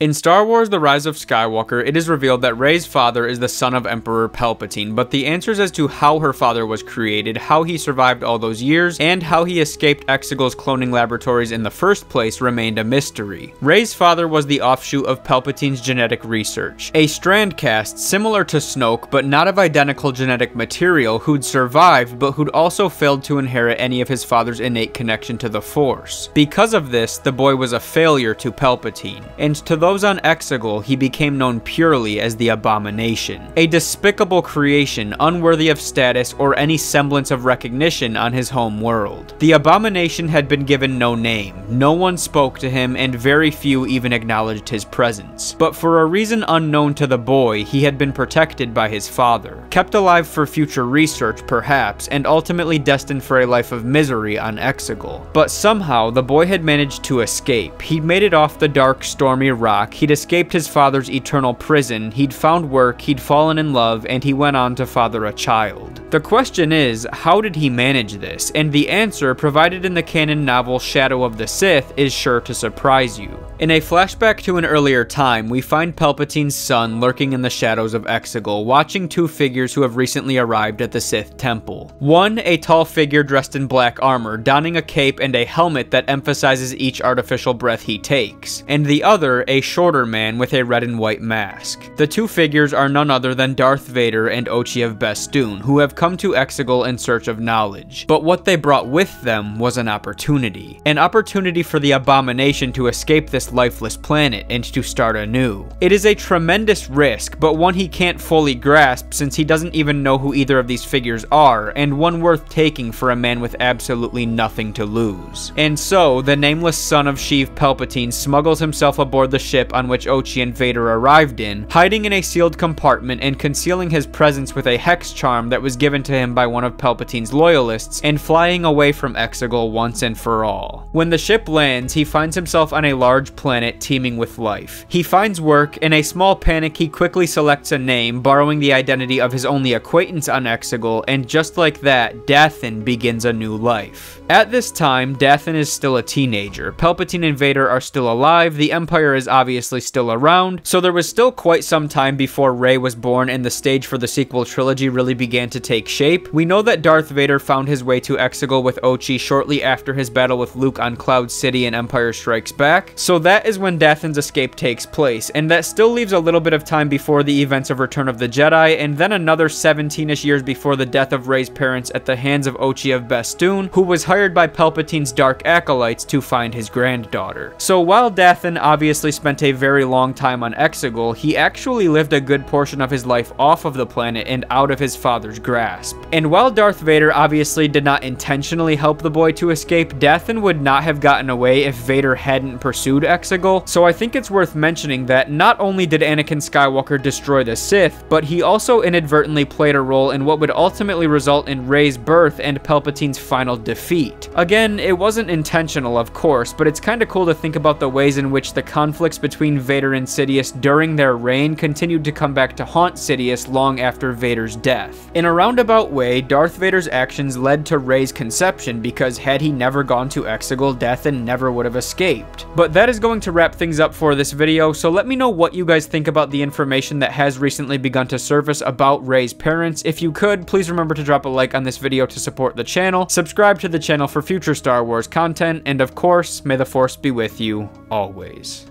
In Star Wars: The Rise of Skywalker, it is revealed that Rey's father is the son of Emperor Palpatine, but the answers as to how her father was created, how he survived all those years, and how he escaped Exegol's cloning laboratories in the first place remained a mystery. Rey's father was the offshoot of Palpatine's genetic research, a strand cast similar to Snoke but not of identical genetic material who'd survived but who'd also failed to inherit any of his father's innate connection to the Force. Because of this, the boy was a failure to Palpatine, and to those on Exegol, he became known purely as the Abomination, a despicable creation unworthy of status or any semblance of recognition on his home world. The Abomination had been given no name, no one spoke to him, and very few even acknowledged his presence. But for a reason unknown to the boy, he had been protected by his father, kept alive for future research perhaps, and ultimately destined for a life of misery on Exegol. But somehow, the boy had managed to escape. He'd made it off the dark, stormy rock, he'd escaped his father's eternal prison, he'd found work, he'd fallen in love, and he went on to father a child. The question is, how did he manage this? And the answer, provided in the canon novel Shadow of the Sith, is sure to surprise you. In a flashback to an earlier time, we find Palpatine's son lurking in the shadows of Exegol, watching two figures who have recently arrived at the Sith Temple. One, a tall figure dressed in black armor, donning a cape and a helmet that emphasizes each artificial breath he takes, and the other, a shorter man with a red and white mask. The two figures are none other than Darth Vader and Ochi of Bestoon, who have come to Exegol in search of knowledge. But what they brought with them was an opportunity. An opportunity for the Abomination to escape this lifeless planet and to start anew. It is a tremendous risk, but one he can't fully grasp since he doesn't even know who either of these figures are, and one worth taking for a man with absolutely nothing to lose. And so, the nameless son of Sheev Palpatine smuggles himself aboard the ship on which Ochi and Vader arrived in, hiding in a sealed compartment and concealing his presence with a hex charm that was given to him by one of Palpatine's loyalists, and flying away from Exegol once and for all. When the ship lands, he finds himself on a large planet teeming with life. He finds work. In a small panic, he quickly selects a name, borrowing the identity of his only acquaintance on Exegol, and just like that, Dathan begins a new life. At this time, Dathan is still a teenager. Palpatine and Vader are still alive, the Empire is obviously still around, so there was still quite some time before Rey was born and the stage for the sequel trilogy really began to take shape. We know that Darth Vader found his way to Exegol with Ochi shortly after his battle with Luke on Cloud City in Empire Strikes Back, so that is when Dathan's escape takes place, and that still leaves a little bit of time before the events of Return of the Jedi, and then another 17-ish years before the death of Rey's parents at the hands of Ochi of Bestoon, who was hired by Palpatine's dark acolytes to find his granddaughter. So while Dathan obviously spent a very long time on Exegol, he actually lived a good portion of his life off of the planet and out of his father's grasp. And while Darth Vader obviously did not intentionally help the boy to escape, Dathan would not have gotten away if Vader hadn't pursued Exegol, so I think it's worth mentioning that not only did Anakin Skywalker destroy the Sith, but he also inadvertently played a role in what would ultimately result in Rey's birth and Palpatine's final defeat. Again, it wasn't intentional, of course, but it's kinda cool to think about the ways in which the conflicts between Vader and Sidious during their reign continued to come back to haunt Sidious long after Vader's death. In a roundabout way, Darth Vader's actions led to Rey's conception, because had he never gone to Exegol, Dathan never would have escaped. But that is going to wrap things up for this video, so let me know what you guys think about the information that has recently begun to surface about Rey's parents. If you could, please remember to drop a like on this video to support the channel, subscribe to the channel for future Star Wars content, and of course, may the Force be with you always.